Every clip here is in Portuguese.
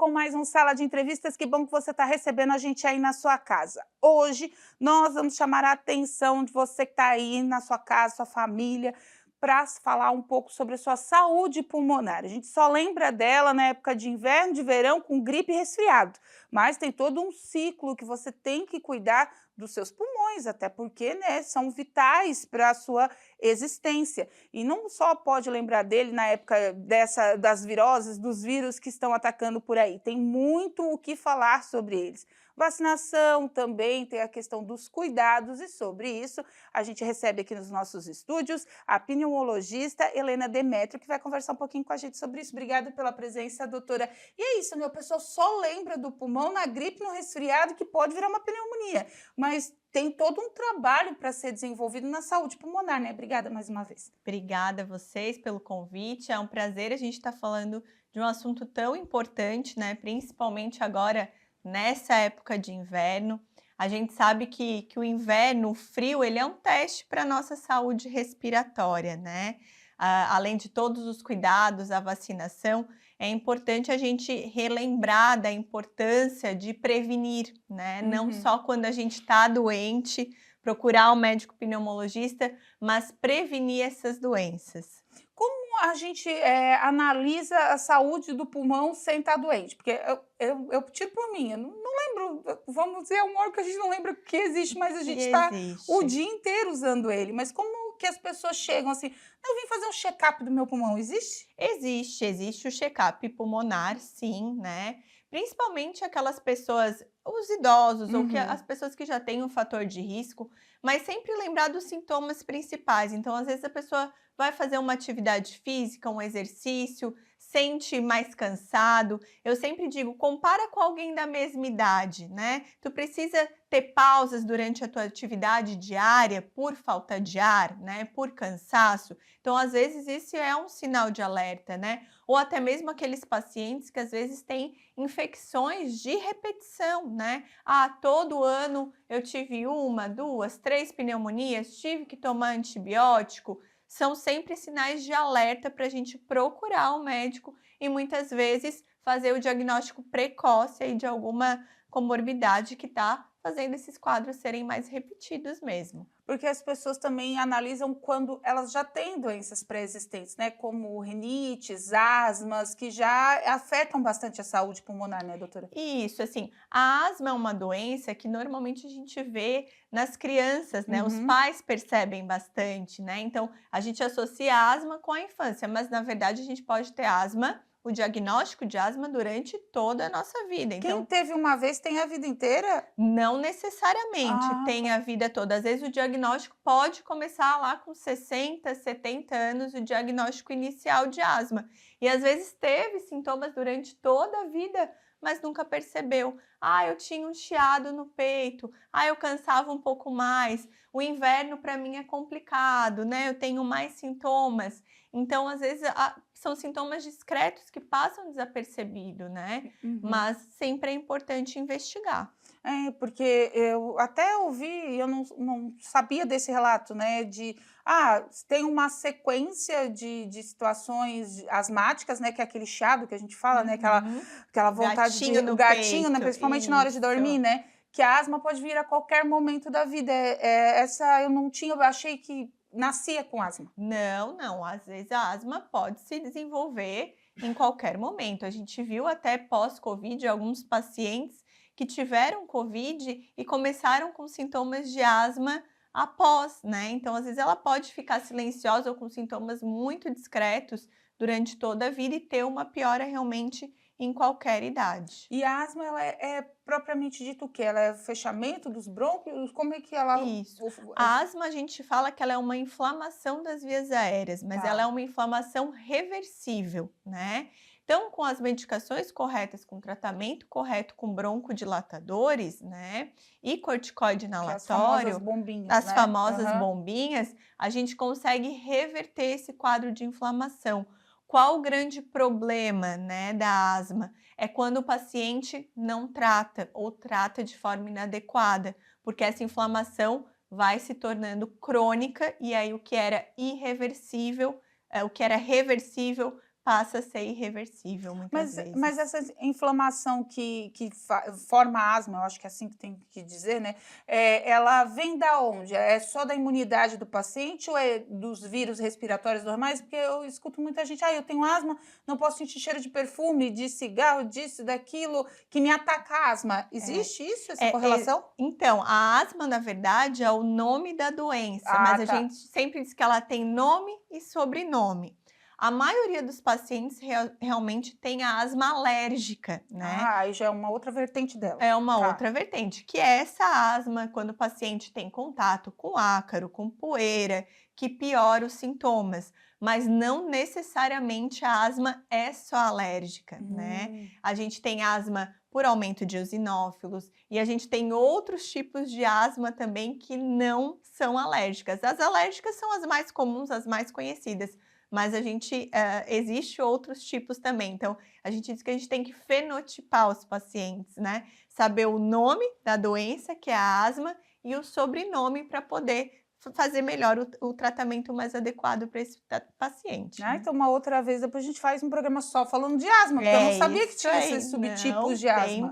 com mais um Sala de Entrevistas. Que bom que você está recebendo a gente aí na sua casa. Hoje nós vamos chamar a atenção de você que está aí na sua casa, sua família, para falar um pouco sobre a sua saúde pulmonar. A gente só lembra dela na época de inverno, de verão, com gripe e resfriado, mas tem todo um ciclo que você tem que cuidar dos seus pulmões, até porque, né, são vitais para a sua existência. E não só pode lembrar dele na época das viroses, dos vírus que estão atacando por aí, tem muito o que falar sobre eles. Vacinação também, tem a questão dos cuidados, e sobre isso a gente recebe aqui nos nossos estúdios a pneumologista Helena Demétrio, que vai conversar um pouquinho com a gente sobre isso. Obrigada pela presença, doutora. E é isso, né? O pessoal só lembra do pulmão na gripe, no resfriado, que pode virar uma pneumonia, mas tem todo um trabalho para ser desenvolvido na saúde pulmonar, né? Obrigada mais uma vez. Obrigada a vocês pelo convite. É um prazer a gente estar falando de um assunto tão importante, né? Principalmente agora nessa época de inverno. A gente sabe que o inverno, o frio, ele é um teste para a nossa saúde respiratória, né? Além de todos os cuidados, a vacinação, é importante a gente relembrar da importância de prevenir, né? Não Uhum. só quando a gente está doente, procurar o médico pneumologista, mas prevenir essas doenças. Como a gente analisa a saúde do pulmão sem estar doente? Porque eu tiro por mim, eu não lembro, vamos dizer, é um órgão que a gente não lembra que existe, mas a Que gente está o existe. dia inteiro usando ele. Mas como que as pessoas chegam assim, eu vim fazer um check-up do meu pulmão, existe? Existe o check-up pulmonar, sim, né? Principalmente aquelas pessoas, os idosos ou que Uhum. as pessoas que já têm um fator de risco, mas sempre lembrar dos sintomas principais. Então, às vezes a pessoa vai fazer uma atividade física, um exercício, sente mais cansado. Eu sempre digo, compara com alguém da mesma idade, né? Tu precisa ter pausas durante a tua atividade diária por falta de ar, né? Por cansaço. Então, às vezes, isso é um sinal de alerta, né? Ou até mesmo aqueles pacientes que às vezes têm infecções de repetição, né? Ah, todo ano eu tive uma, duas, três pneumonias, tive que tomar antibiótico. São sempre sinais de alerta para a gente procurar o médico e muitas vezes fazer o diagnóstico precoce aí de alguma comorbidade que está fazendo esses quadros serem mais repetidos mesmo. Porque as pessoas também analisam quando elas já têm doenças pré-existentes, né? Como rinites, asmas, que já afetam bastante a saúde pulmonar, né, doutora? Isso, assim, a asma é uma doença que normalmente a gente vê nas crianças, né? Os Uhum. pais percebem bastante, né? Então, a gente associa a asma com a infância, mas na verdade a gente pode ter asma, o diagnóstico de asma durante toda a nossa vida. Quem Então, teve uma vez tem a vida inteira? não necessariamente Ah, tem tá. a vida toda. Às vezes o diagnóstico pode começar lá com 60, 70 anos, o diagnóstico inicial de asma. E às vezes teve sintomas durante toda a vida, mas nunca percebeu. Ah, eu tinha um chiado no peito. Ah, eu cansava um pouco mais. O inverno para mim é complicado, né? Eu tenho mais sintomas. Então, às vezes, são sintomas discretos que passam desapercebido, né? Uhum. Mas sempre é importante investigar. É, porque eu até ouvi, eu não sabia desse relato, né, tem uma sequência de situações asmáticas, né, que é aquele chiado que a gente fala, né, Uhum. aquela vontade Gatinho de o no gatinho, né, peito, principalmente na hora de dormir, isso. né, que a asma pode vir a qualquer momento da vida. Essa eu não tinha, eu achei que nascia com asma. Não, não, às vezes a asma pode se desenvolver em qualquer momento. A gente viu até pós-Covid alguns pacientes que tiveram Covid e começaram com sintomas de asma após, né? Então, às vezes ela pode ficar silenciosa ou com sintomas muito discretos durante toda a vida e ter uma piora realmente em qualquer idade. E a asma ela é propriamente dito o quê? Ela é fechamento dos brônquios? Como é que ela Isso. A asma, a gente fala que ela é uma inflamação das vias aéreas, mas ela é tá. uma inflamação reversível, né? Então, com as medicações corretas, com o tratamento correto, com broncodilatadores, né? E corticoide Que é as famosas inalatório, bombinhas, as né? famosas Aham. bombinhas, a gente consegue reverter esse quadro de inflamação. Qual o grande problema, né, da asma? É quando o paciente não trata ou trata de forma inadequada, porque essa inflamação vai se tornando crônica e aí o que era irreversível, o que era reversível passa a ser irreversível muitas Mas vezes. essa inflamação que forma asma, eu acho que é assim que tem que dizer, né, ela vem da onde? É só da imunidade do paciente ou é dos vírus respiratórios normais? Porque eu escuto muita gente: "Ah, eu tenho asma, não posso sentir cheiro de perfume, de cigarro, disso, daquilo, que me ataca a asma". É. Existe isso, essa É, correlação? então, a asma, na verdade, é o nome da doença, Ah, mas a tá. gente sempre diz que ela tem nome e sobrenome. A maioria dos pacientes realmente tem a asma alérgica, né? Ah, aí já é uma outra vertente dela. É uma Tá. outra vertente, que é essa asma quando o paciente tem contato com ácaro, com poeira, que piora os sintomas, mas não necessariamente a asma é só alérgica, né? Hum. A gente tem asma por aumento de eosinófilos e a gente tem outros tipos de asma também que não são alérgicas. As alérgicas são as mais comuns, as mais conhecidas, mas a gente existe outros tipos também. Então, a gente diz que a gente tem que fenotipar os pacientes, né? Saber o nome da doença, que é a asma, e o sobrenome para poder fazer melhor o tratamento mais adequado para esse paciente, Ah, né. então uma outra vez depois a gente faz um programa só falando de asma, porque eu não É sabia que isso tinha aí. esses subtipos Não, de tem asma.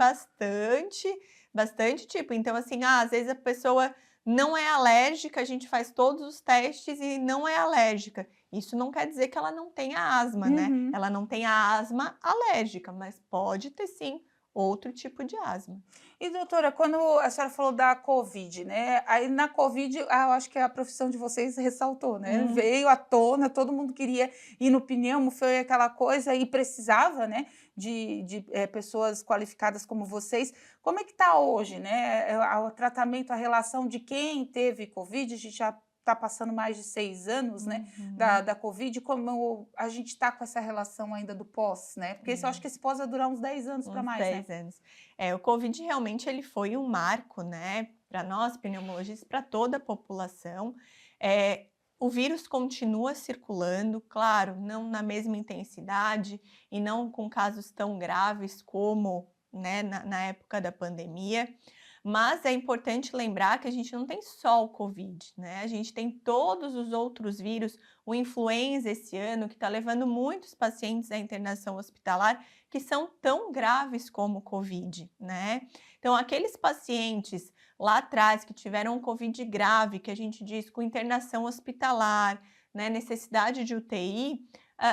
bastante tipo. Então, assim, às vezes a pessoa não é alérgica, a gente faz todos os testes e não é alérgica. Isso não quer dizer que ela não tenha asma, né. Uhum. Ela não tem a asma alérgica, mas pode ter sim outro tipo de asma. E doutora, quando a senhora falou da Covid, né, aí na Covid, eu acho que a profissão de vocês ressaltou, né, Hum. veio à tona, todo mundo queria ir no pneumo, foi aquela coisa e precisava, né, de pessoas qualificadas como vocês. Como é que está hoje, né, o tratamento, a relação de quem teve Covid, a gente já está passando mais de 6 anos, né, Uhum. da Covid, como a gente está com essa relação ainda do pós, né, porque eu acho que É, esse pós vai durar uns 10 anos para uns mais, né? 10 anos. É, o Covid realmente ele foi um marco, né, para nós pneumologistas, para toda a população. Eh, o vírus continua circulando, claro, não na mesma intensidade e não com casos tão graves como, né, na época da pandemia, mas é importante lembrar que a gente não tem só o Covid, né, a gente tem todos os outros vírus, o influenza esse ano, que está levando muitos pacientes à internação hospitalar, que são tão graves como o Covid, né. Então aqueles pacientes lá atrás que tiveram um Covid grave, que a gente diz com internação hospitalar, né, necessidade de UTI,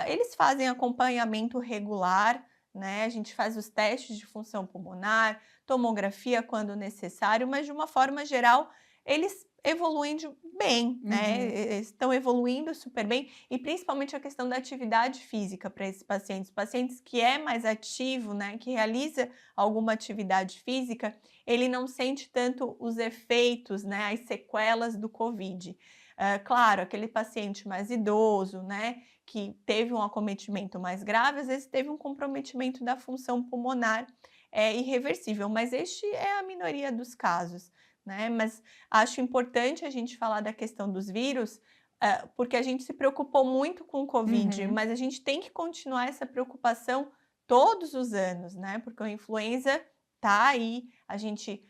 eles fazem acompanhamento regular, né, a gente faz os testes de função pulmonar, tomografia quando necessário, mas de uma forma geral eles evoluem bem, né, Uhum. estão evoluindo super bem e principalmente a questão da atividade física para esses pacientes. Pacientes que é mais ativo, né, que realiza alguma atividade física, ele não sente tanto os efeitos, né, as sequelas do Covid. Claro, aquele paciente mais idoso, né, que teve um acometimento mais grave, às vezes teve um comprometimento da função pulmonar, irreversível, mas este é a minoria dos casos, né. Mas acho importante a gente falar da questão dos vírus, porque a gente se preocupou muito com o Covid, Uhum. mas a gente tem que continuar essa preocupação todos os anos, né, porque a influenza tá aí, a gente,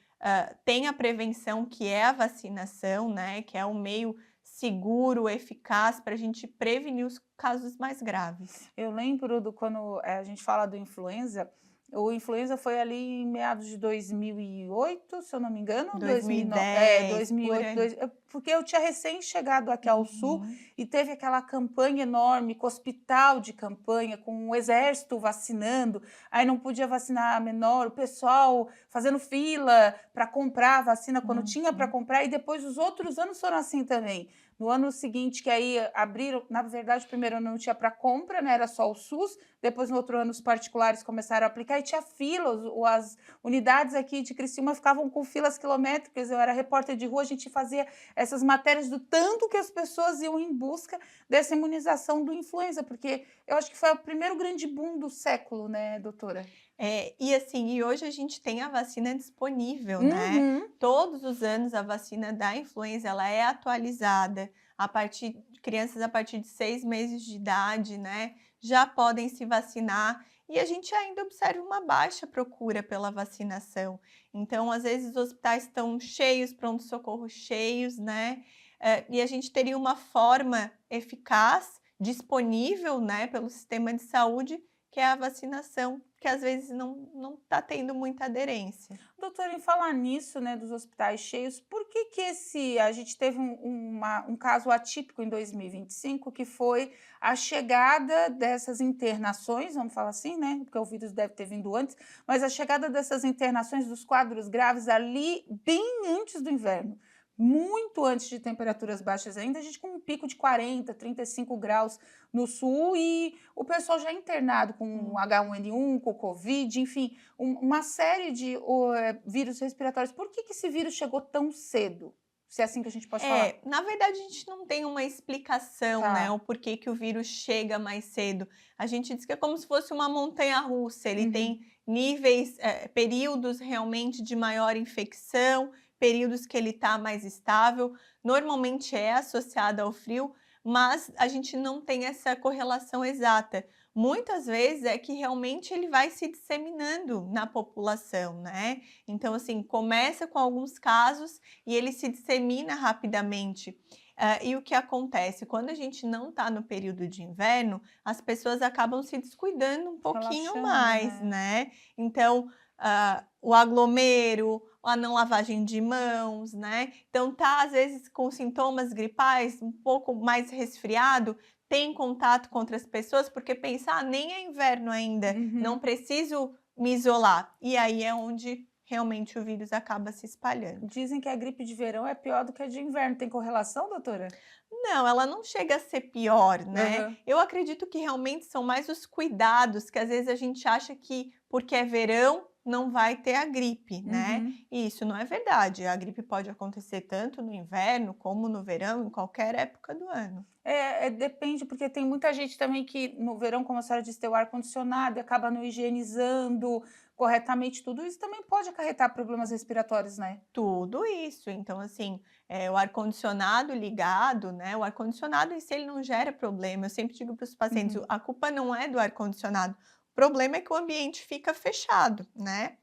tem a prevenção que é a vacinação, né, que é um meio seguro, eficaz para a gente prevenir os casos mais graves. Eu lembro do quando, a gente fala do influenza, o influenza foi ali em meados de 2008, se eu não me engano, 2010, por 2008, aí. porque eu tinha recém chegado aqui ao sul Uhum. e teve aquela campanha enorme, com hospital de campanha, com o exército vacinando, aí não podia vacinar a menor, o pessoal fazendo fila para comprar a vacina quando tinha para Uhum. comprar, e depois os outros anos foram assim também. No ano seguinte, que aí abriram, na verdade, o primeiro ano não tinha para compra, né, era só o SUS, depois no outro ano os particulares começaram a aplicar e tinha filas, as unidades aqui de Criciúma ficavam com filas quilométricas, eu era repórter de rua, a gente fazia essas matérias do tanto que as pessoas iam em busca dessa imunização do influenza, porque eu acho que foi o primeiro grande boom do século, né, doutora? E assim, e hoje a gente tem a vacina disponível, né. Uhum. Todos os anos a vacina da influenza, ela é atualizada, a partir de crianças a partir de 6 meses de idade, né, já podem se vacinar, e a gente ainda observa uma baixa procura pela vacinação. Então, às vezes, os hospitais estão cheios, pronto-socorro cheios, né, e a gente teria uma forma eficaz disponível, né, pelo sistema de saúde, que é a vacinação, que às vezes não está tendo muita aderência. Doutora, em falar nisso, né, dos hospitais cheios, por que que a gente teve um caso atípico em 2025, que foi a chegada dessas internações, vamos falar assim, né, porque o vírus deve ter vindo antes, mas a chegada dessas internações dos quadros graves ali bem antes do inverno, muito antes de temperaturas baixas ainda, a gente com um pico de 40, 35 graus no sul e o pessoal já internado com Hum. H1N1, com Covid, enfim, uma série de vírus respiratórios. Por que que esse vírus chegou tão cedo? Se é assim que a gente pode falar. Na verdade, a gente não tem uma explicação, né, Tá. o porquê que o vírus chega mais cedo. A gente diz que é como se fosse uma montanha-russa, ele Uhum. tem níveis, períodos realmente de maior infecção, períodos que ele está mais estável. Normalmente é associado ao frio, mas a gente não tem essa correlação exata. Muitas vezes é que realmente ele vai se disseminando na população, né. Então, assim, começa com alguns casos e ele se dissemina rapidamente. E o que acontece? Quando a gente não está no período de inverno, as pessoas acabam se descuidando um pouquinho Relaxando, mais, né? né? Então, o aglomero, a não lavagem de mãos, né? Então, tá às vezes com sintomas gripais, um pouco mais resfriado, tem contato com outras pessoas, porque pensa, nem é inverno ainda, não Uhum. preciso me isolar. E aí é onde realmente o vírus acaba se espalhando. Dizem que a gripe de verão é pior do que a de inverno. Tem correlação, doutora? Não, ela não chega a ser pior, né. Aham. Eu acredito que realmente são mais os cuidados, que às vezes a gente acha que porque é verão não vai ter a gripe, né. Uhum. E isso não é verdade, a gripe pode acontecer tanto no inverno como no verão, em qualquer época do ano. Depende, porque tem muita gente também que no verão, como a senhora disse, tem o ar-condicionado e acaba não higienizando corretamente. Tudo isso também pode acarretar problemas respiratórios, né? Tudo isso, então assim, o ar-condicionado ligado, né, o ar-condicionado em si ele não gera problema, eu sempre digo para os pacientes: Uhum. "A culpa não é do ar-condicionado, o problema é que o ambiente fica fechado", né.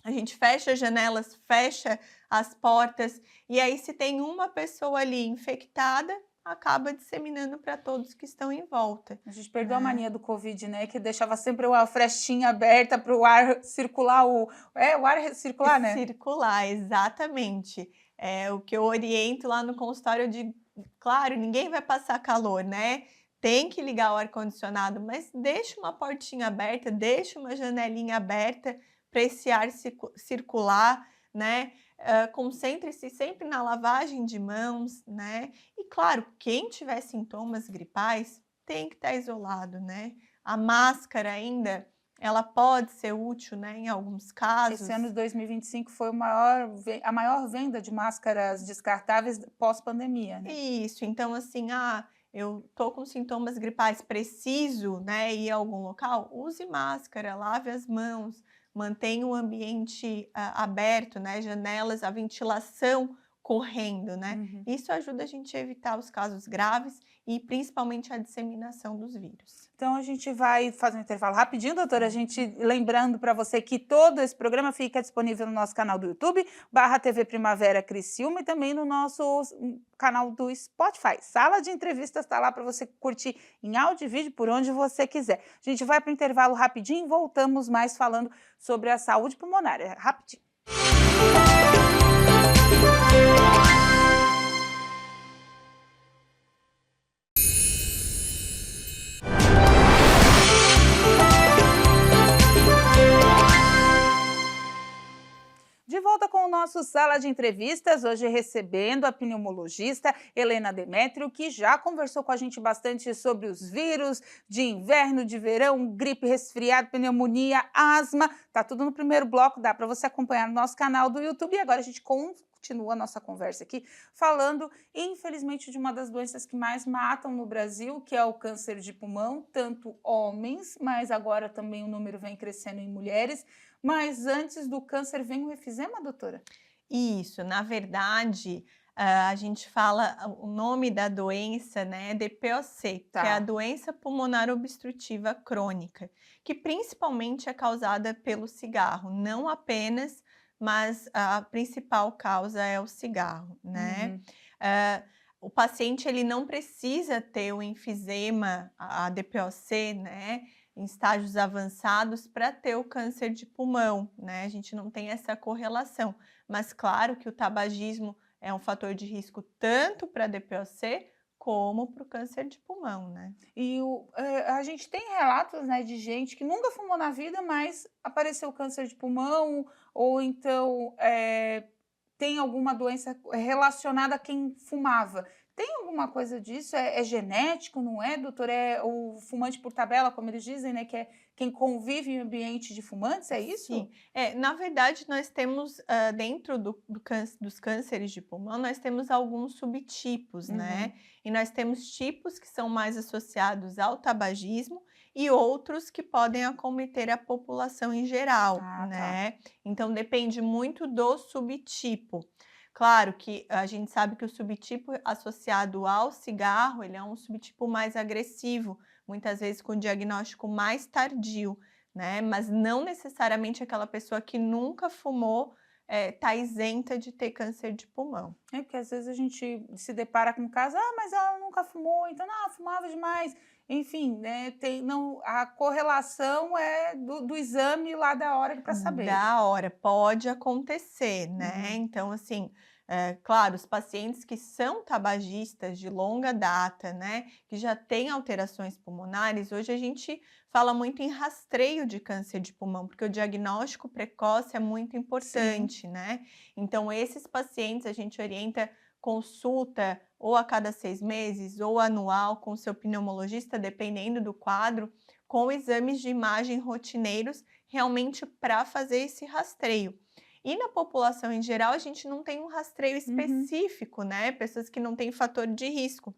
A gente fecha as janelas, fecha as portas, e aí se tem uma pessoa ali infectada, acaba disseminando para todos que estão em volta, A gente perdeu a né. mania do Covid, né, que deixava sempre uma frestinha aberta para o ar circular, o ar circular, né? Circular, exatamente. É o que eu oriento lá no consultório, eu digo: "Claro, ninguém vai passar calor, né, tem que ligar o ar-condicionado, mas deixa uma portinha aberta, deixa uma janelinha aberta para esse ar circular, né, concentre-se sempre na lavagem de mãos, né". E claro, quem tiver sintomas gripais tem que estar isolado, né. A máscara ainda, ela pode ser útil, né, em alguns Esse ano casos. de 2025 foi a maior venda de máscaras descartáveis pós-pandemia, né? Isso, então assim, eu tô com sintomas gripais, preciso, né, ir a algum local, use máscara, lave as mãos, mantenha o ambiente aberto, né, janelas, a ventilação correndo, né. Uhum. Isso ajuda a gente a evitar os casos graves e principalmente a disseminação dos vírus. Então a gente vai fazer um intervalo rapidinho, doutora. A gente lembrando para você que todo esse programa fica disponível no nosso canal do YouTube, /TV Primavera Criciúma, e também no nosso canal do Spotify. Sala de entrevistas está lá para você curtir em áudio e vídeo por onde você quiser. A gente vai para o intervalo rapidinho e voltamos mais falando sobre a saúde pulmonar. Rapidinho. De volta com o nosso Sala de Entrevistas, hoje recebendo a pneumologista Helena Demétrio, que já conversou com a gente bastante sobre os vírus de inverno, de verão, gripe, resfriado, pneumonia, asma. Tá tudo no primeiro bloco, dá para você acompanhar no nosso canal do YouTube. E agora a gente continua a nossa conversa aqui, falando, infelizmente, de uma das doenças que mais matam no Brasil, que é o câncer de pulmão, tanto homens, mas agora também o número vem crescendo em mulheres. Mas antes do câncer vem o efizema, doutora? Isso, na verdade, a gente fala o nome da doença, né, é DPOC, que é a Tá. doença pulmonar obstrutiva crônica, que principalmente é causada pelo cigarro, não apenas, mas a principal causa é o cigarro, né. Uhum. Ah, o paciente ele não precisa ter o enfisema, a DPOC, né, em estágios avançados para ter o câncer de pulmão, né? A gente não tem essa correlação, mas claro que o tabagismo é um fator de risco tanto para a DPOC como para o câncer de pulmão, né? E a gente tem relatos, né, de gente que nunca fumou na vida, mas apareceu câncer de pulmão, ou então tem alguma doença relacionada a quem fumava. Tem alguma coisa disso? É genético, não é, doutor? É o fumante por tabela, como eles dizem, né? Que é quem convive em ambiente de fumantes, é isso? Sim, na verdade nós temos, dentro dos cânceres de pulmão, nós temos alguns subtipos, Uhum. né, e nós temos tipos que são mais associados ao tabagismo e outros que podem acometer a população em geral, Ah, tá. né, então depende muito do subtipo. Claro que a gente sabe que o subtipo associado ao cigarro, ele é um subtipo mais agressivo, muitas vezes com diagnóstico mais tardio, né, mas não necessariamente aquela pessoa que nunca fumou, tá isenta de ter câncer de pulmão. É porque às vezes a gente se depara com um caso, mas ela nunca fumou, então não, fumava demais. Enfim, né? Tem, não, a correlação é do exame lá da hora para saber. Da hora, pode acontecer, né. Uhum. Então assim, claro, os pacientes que são tabagistas de longa data, né, que já têm alterações pulmonares, hoje a gente fala muito em rastreio de câncer de pulmão, porque o diagnóstico precoce é muito Sim. importante, né. Então esses pacientes a gente orienta consulta ou a cada 6 meses ou anual com o seu pneumologista, dependendo do quadro, com exames de imagem rotineiros realmente para fazer esse rastreio. E na população em geral, a gente não tem um rastreio Uhum. específico, né? Pessoas que não têm fator de risco.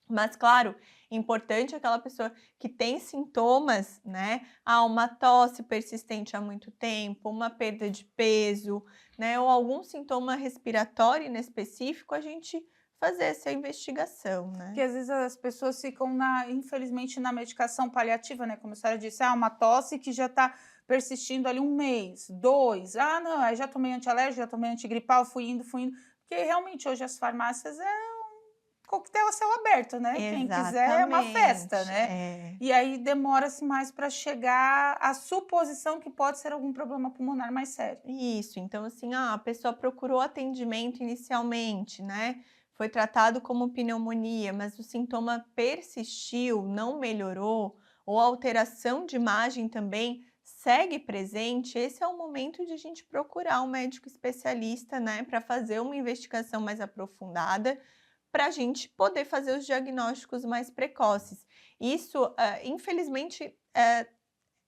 Mas, claro, importante aquela pessoa que tem sintomas, né? Uma tosse persistente há muito tempo, uma perda de peso, né? Ou algum sintoma respiratório inespecífico, a gente fazer essa investigação, Que né? às vezes as pessoas ficam, infelizmente, na medicação paliativa, né? Como a senhora disse, uma tosse que já está persistindo ali 1 mês, 2. Ah, não, aí já tomei antialérgico, já tomei antigripal, fui indo, fui indo. Porque realmente hoje as farmácias coquetel a céu aberto, né, quem quiser é uma festa, Exatamente. né. E aí demora-se mais para chegar à suposição que pode ser algum problema pulmonar mais sério. Isso, então assim, a pessoa procurou atendimento inicialmente, né? Foi tratado como pneumonia, mas o sintoma persistiu, não melhorou, ou a alteração de imagem também segue presente. Esse é o momento de a gente procurar um médico especialista, né, para fazer uma investigação mais aprofundada, para a gente poder fazer os diagnósticos mais precoces. Isso, infelizmente,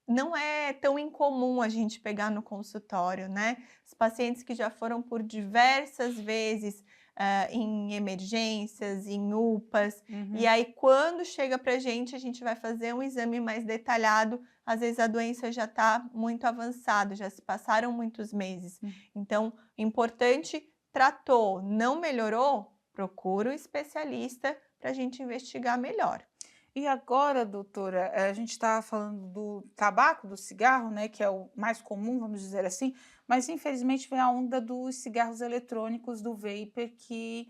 não é tão incomum a gente pegar no consultório, né? Os pacientes que já foram por diversas vezes, em emergências, em UPAs, e Uhum. aí quando chega pra a gente vai fazer um exame mais detalhado, às vezes a doença já está muito avançada, já se passaram muitos meses. Hum. Então, importante, tratou, não melhorou, procura o especialista para a gente investigar melhor. E agora, doutora, a gente está falando do tabaco, do cigarro, né, que é o mais comum, vamos dizer assim, mas infelizmente vem a onda dos cigarros eletrônicos, do vapor, que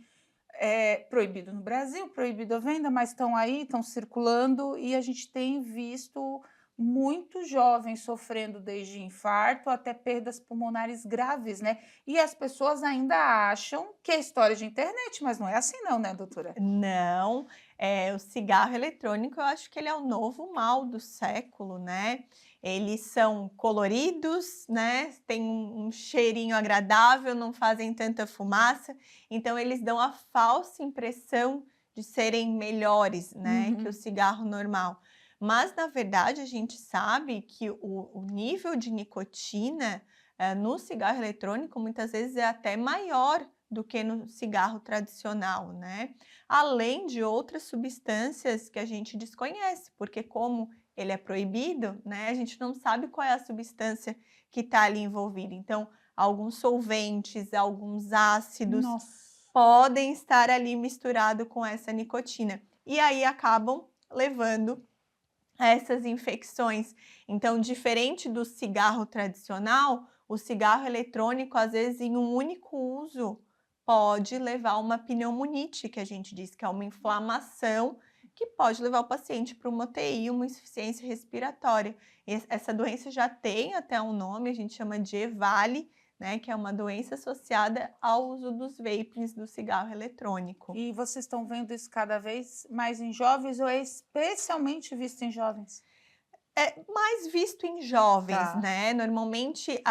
é proibido no Brasil, proibido a venda, mas estão aí, estão circulando e a gente tem visto muitos jovens sofrendo desde infarto até perdas pulmonares graves, né? E as pessoas ainda acham que é história de internet, mas não é assim não, né, doutora? Não, o cigarro eletrônico eu acho que ele é o novo mal do século, né. Eles são coloridos, né, tem um cheirinho agradável, não fazem tanta fumaça, então eles dão a falsa impressão de serem melhores, né, que o Uhum. cigarro normal. Mas na verdade a gente sabe que o nível de nicotina, no cigarro eletrônico muitas vezes é até maior do que no cigarro tradicional, né. Além de outras substâncias que a gente desconhece, porque como ele é proibido, né, a gente não sabe qual é a substância que está ali envolvida. Então, alguns solventes, alguns ácidos Nossa. podem estar ali misturado com essa nicotina. E aí acabam levando a essas infecções. Então, diferente do cigarro tradicional, o cigarro eletrônico, às vezes, em um único uso, pode levar a uma pneumonite, que a gente diz que é uma inflamação que pode levar o paciente para uma UTI, uma insuficiência respiratória. Essa doença já tem até um nome, a gente chama de EVALI, né, que é uma doença associada ao uso dos vapes, do cigarro eletrônico. E vocês estão vendo isso cada vez mais em jovens ou é especialmente visto em jovens? É mais visto em jovens, Tá. né, normalmente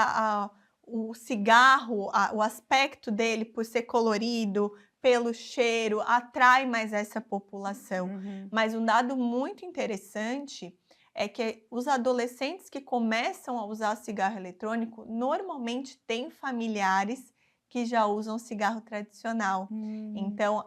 o cigarro, o aspecto dele por ser colorido, pelo cheiro, atrai mais essa população. Uhum. Mas um dado muito interessante é que os adolescentes que começam a usar cigarro eletrônico, normalmente têm familiares que já usam cigarro tradicional. Hum. Então,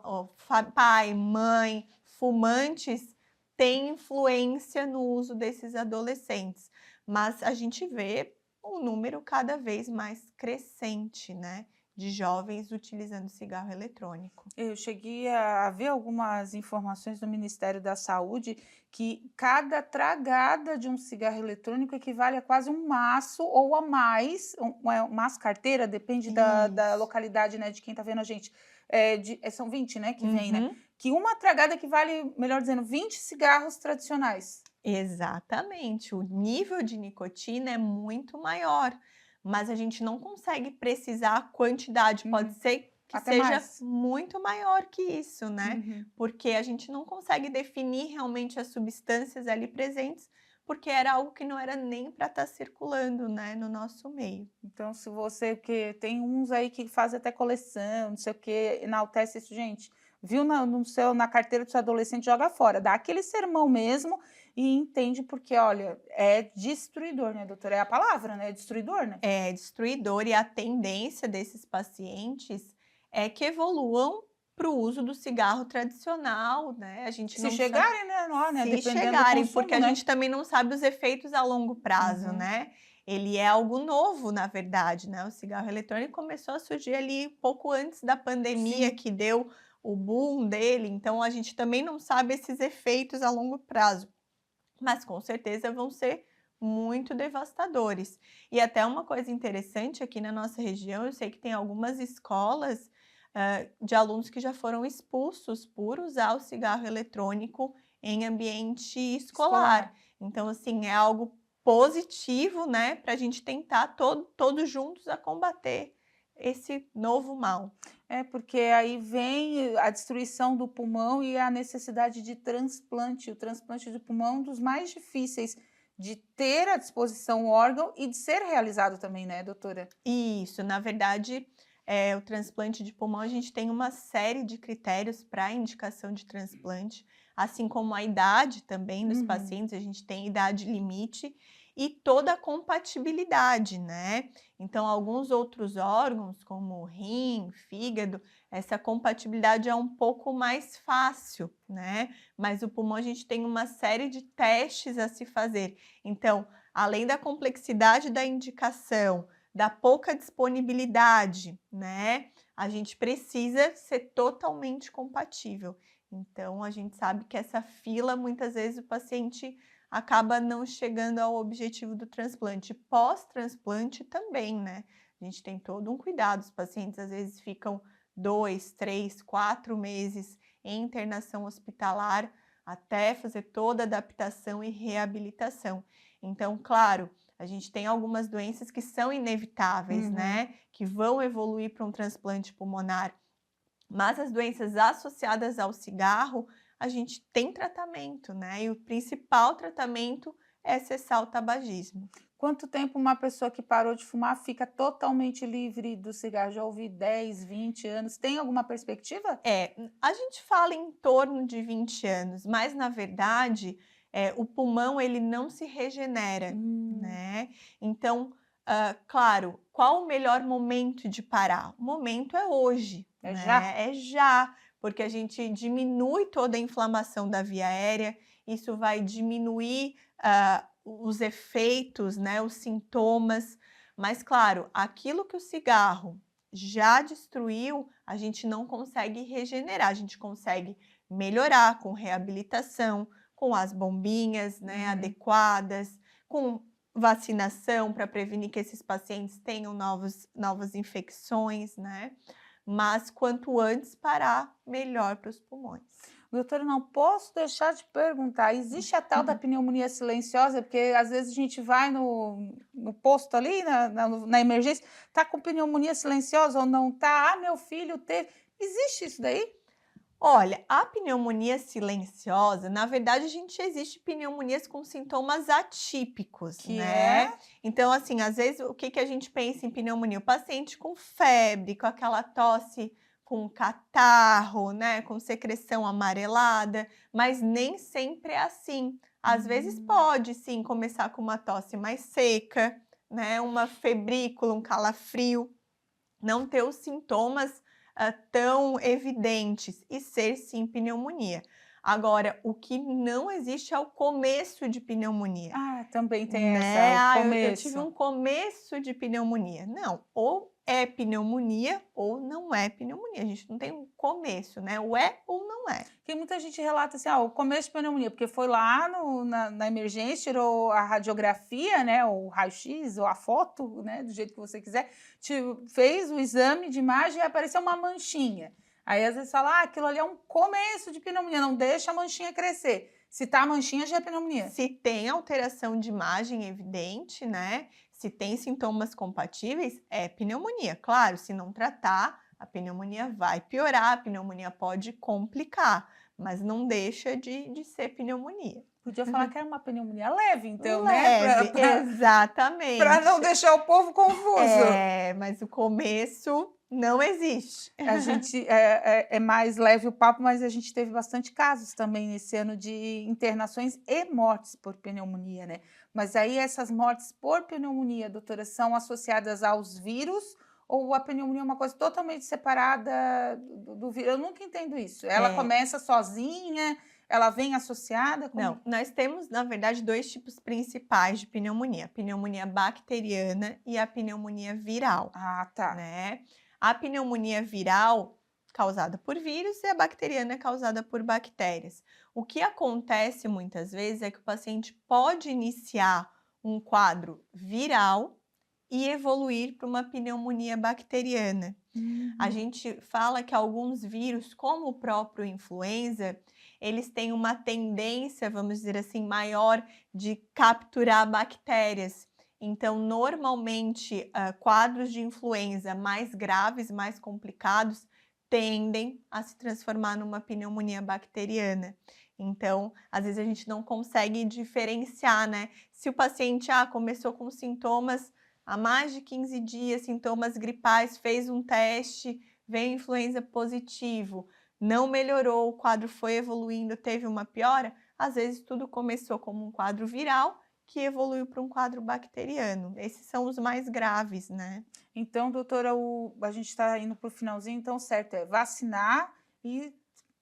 pai, mãe, fumantes têm influência no uso desses adolescentes. Mas a gente vê um número cada vez mais crescente, né, de jovens utilizando cigarro eletrônico. Eu cheguei a ver algumas informações do Ministério da Saúde que cada tragada de um cigarro eletrônico equivale a quase um maço ou a mais, um maço carteira, depende da Isso. localidade, né, de quem está vendo a gente. São 20, né, que vem, né? Uhum. Que uma tragada equivale, melhor dizendo, 20 cigarros tradicionais. Exatamente, o nível de nicotina é muito maior, mas a gente não consegue precisar a quantidade, pode Uhum. ser que Até seja mais. muito maior que isso, né, Uhum. porque a gente não consegue definir realmente as substâncias ali presentes, porque era algo que não era nem para estar circulando, né, no nosso meio. Então, se você, porque tem uns aí que fazem até coleção, não sei o quê, enaltece isso, gente. Viu na carteira do seu adolescente, joga fora, dá aquele sermão mesmo e entende, porque, olha, é destruidor, né, doutora? É a palavra, né? É destruidor, né? É destruidor e a tendência desses pacientes é que evoluam para o uso do cigarro tradicional, né, a gente Se não sabe. chegarem, né? Ó, né? Se Dependendo do chegarem, porque consumo, a né? gente também não sabe os efeitos a longo prazo, Uhum. né. Ele é algo novo, na verdade, né, o cigarro eletrônico começou a surgir ali pouco antes da pandemia, Sim. que deu o boom dele, então a gente também não sabe esses efeitos a longo prazo, mas com certeza vão ser muito devastadores. E até uma coisa interessante aqui na nossa região, eu sei que tem algumas escolas, de alunos que já foram expulsos por usar o cigarro eletrônico em ambiente escolar. Escolar. Então, assim, é algo positivo, né, para a gente tentar todos juntos a combater esse novo mal. É, porque aí vem a destruição do pulmão e a necessidade de transplante. O transplante de pulmão é um dos mais difíceis de ter à disposição o órgão e de ser realizado também, né, doutora? Isso, na verdade, o transplante de pulmão, a gente tem uma série de critérios para a indicação de transplante, assim como a idade também dos Uhum. pacientes, a gente tem idade limite e toda a compatibilidade, né. Então, alguns outros órgãos, como o rim, fígado, essa compatibilidade é um pouco mais fácil, né, mas o pulmão a gente tem uma série de testes a se fazer. Então, além da complexidade da indicação, da pouca disponibilidade, né, a gente precisa ser totalmente compatível. Então, a gente sabe que essa fila, muitas vezes, o paciente acaba não chegando ao objetivo do transplante. Pós-transplante também, né? A gente tem todo um cuidado. Os pacientes, às vezes, ficam 2, 3, 4 meses em internação hospitalar até fazer toda a adaptação e reabilitação. Então, claro, a gente tem algumas doenças que são inevitáveis, Uhum. né, que vão evoluir para um transplante pulmonar, mas as doenças associadas ao cigarro, a gente tem tratamento, né, e o principal tratamento é cessar o tabagismo. Quanto tempo uma pessoa que parou de fumar fica totalmente livre do cigarro? Já ouvi 10, 20 anos. Tem alguma perspectiva? A gente fala em torno de 20 anos, mas na verdade, o pulmão ele não se regenera, Hum, né. Então, claro, qual o melhor momento de parar? O momento é hoje, é já? né, é já, porque a gente diminui toda a inflamação da via aérea, isso vai diminuir, os efeitos, né, os sintomas, mas claro, aquilo que o cigarro já destruiu, a gente não consegue regenerar, a gente consegue melhorar com reabilitação, com as bombinhas, né, Uhum. adequadas, com vacinação para prevenir que esses pacientes tenham novas infecções, né. mas quanto antes parar, melhor para os pulmões. Doutora, não posso deixar de perguntar, existe a tal da pneumonia silenciosa? Porque às vezes a gente vai no posto ali, na emergência, tá com pneumonia silenciosa ou não tá? Ah, meu filho teve. Existe isso daí? Olha, a pneumonia silenciosa, na verdade, existe pneumonias com sintomas atípicos, Que é? né? Então, assim, às vezes, o que que a gente pensa em pneumonia? O paciente com febre, com aquela tosse com catarro, né? Com secreção amarelada, mas nem sempre é assim. Às vezes Hum. pode, sim, começar com uma tosse mais seca, né? Uma febrícula, um calafrio, não ter os sintomas tão evidentes e ser sim pneumonia. Agora, o que não existe é o começo de pneumonia, Ah, também tem essa, né? o Ah, eu tive começo. um começo de pneumonia. Não, ou é pneumonia ou não é pneumonia. A gente não tem um começo, né? O é ou não é. Que muita gente relata assim, o começo de pneumonia, porque foi lá na emergência, tirou a radiografia, né, ou o raio-x, ou a foto, né, do jeito que você quiser, fez o exame de imagem e apareceu uma manchinha. Aí às vezes fala, aquilo ali é um começo de pneumonia, não deixa a manchinha crescer. Se tá a manchinha, já é pneumonia. Se tem alteração de imagem evidente, né? Se tem sintomas compatíveis, é pneumonia. Claro, se não tratar, a pneumonia vai piorar, a pneumonia pode complicar, mas não deixa de ser pneumonia. Podia falar que era uma pneumonia leve, então, né, Leve, para não exatamente. deixar o povo confuso. É, mas o começo não existe. A gente é mais leve o papo, mas a gente teve bastante casos também nesse ano de internações e mortes por pneumonia, né. Mas aí essas mortes por pneumonia, doutora, são associadas aos vírus ou a pneumonia é uma coisa totalmente separada do vírus? Eu nunca entendo isso. Ela É, começa sozinha, ela vem associada, como não, nós temos, na verdade, 2 tipos principais de pneumonia: a pneumonia bacteriana e a pneumonia viral, Ah, tá. né. A pneumonia viral, causada por vírus, e a bacteriana, causada por bactérias. O que acontece muitas vezes é que o paciente pode iniciar um quadro viral e evoluir para uma pneumonia bacteriana. A Uhum. gente fala que alguns vírus, como o próprio influenza, eles têm uma tendência, vamos dizer assim, maior de capturar bactérias. Então, normalmente, quadros de influenza mais graves, mais complicados, tendem a se transformar numa pneumonia bacteriana. Então, às vezes a gente não consegue diferenciar, né? Se o paciente começou com sintomas há mais de 15 dias, sintomas gripais, fez um teste, veio influenza positivo, não melhorou, o quadro foi evoluindo, teve uma piora, às vezes tudo começou como um quadro viral que evoluiu para um quadro bacteriano. Esses são os mais graves, né? Então, doutora, a gente está indo para o finalzinho, então, certo, é vacinar e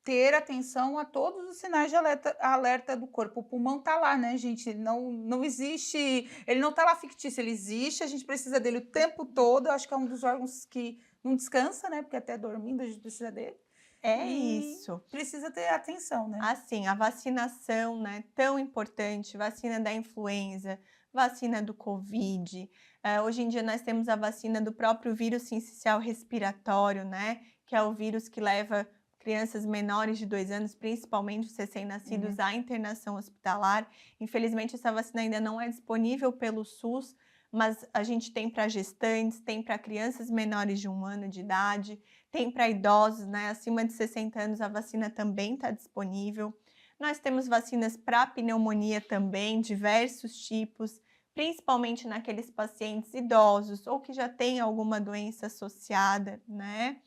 ter atenção a todos os sinais de alerta do corpo. O pulmão está lá, né, gente? Não existe, ele não está lá fictício, ele existe, a gente precisa dele o tempo todo. Eu acho que é um dos órgãos que não descansa, né? Porque até dormindo a gente precisa dele. É E isso. precisa ter atenção, né? Assim, a vacinação, né, tão importante, vacina da influenza, vacina do Covid. Hoje em dia nós temos a vacina do próprio vírus sincicial respiratório, né, que é o vírus que leva crianças menores de 2 anos, principalmente os recém-nascidos, Uhum. à internação hospitalar. Infelizmente, essa vacina ainda não é disponível pelo SUS, mas a gente tem para gestantes, tem para crianças menores de 1 ano de idade, tem para idosos, né, acima de 60 anos, a vacina também está disponível. Nós temos vacinas para pneumonia também, diversos tipos, principalmente naqueles pacientes idosos ou que já têm alguma doença associada, né?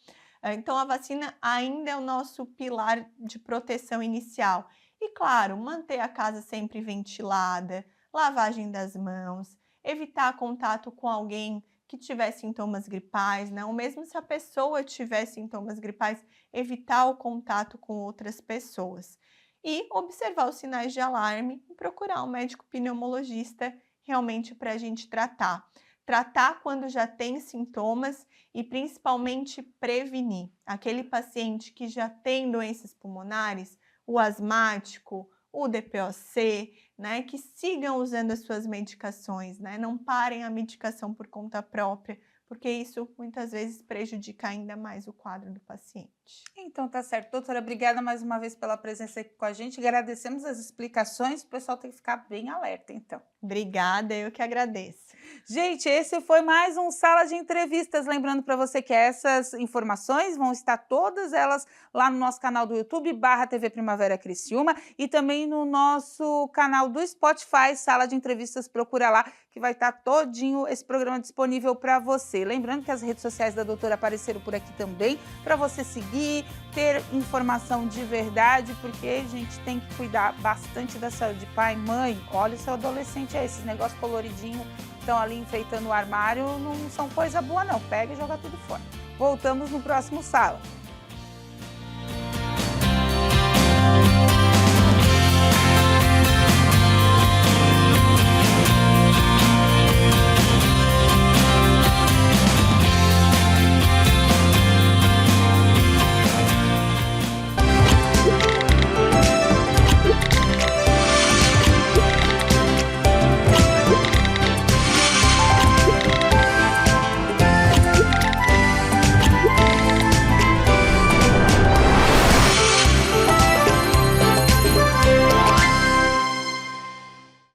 Então, a vacina ainda é o nosso pilar de proteção inicial. E, claro, manter a casa sempre ventilada, lavagem das mãos, evitar contato com alguém que tiver sintomas gripais, né? Ou mesmo se a pessoa tiver sintomas gripais, evitar o contato com outras pessoas. E observar os sinais de alarme e procurar um médico pneumologista realmente para a gente tratar. Tratar quando já tem sintomas e principalmente prevenir. Aquele paciente que já tem doenças pulmonares, o asmático, o DPOC, né, que sigam usando as suas medicações, né, não parem a medicação por conta própria, porque isso muitas vezes prejudica ainda mais o quadro do paciente. Então tá certo. Doutora, obrigada mais uma vez pela presença aqui com a gente. Agradecemos as explicações. O pessoal tem que ficar bem alerta, então. Obrigada, eu que agradeço. Gente, esse foi mais um Sala de Entrevistas. Lembrando para você que essas informações vão estar todas elas lá no nosso canal do YouTube, /TV Primavera Criciúma, e também no nosso canal do Spotify, Sala de Entrevistas, procura lá, que vai estar todinho esse programa disponível para você. Lembrando que as redes sociais da doutora apareceram por aqui também, para você seguir, ter informação de verdade, porque a gente tem que cuidar bastante da saúde. Pai, mãe, olha o seu adolescente aí, esses negócios coloridinhos estão ali enfeitando o armário, não são coisa boa não, pega e joga tudo fora. Voltamos no próximo Sala.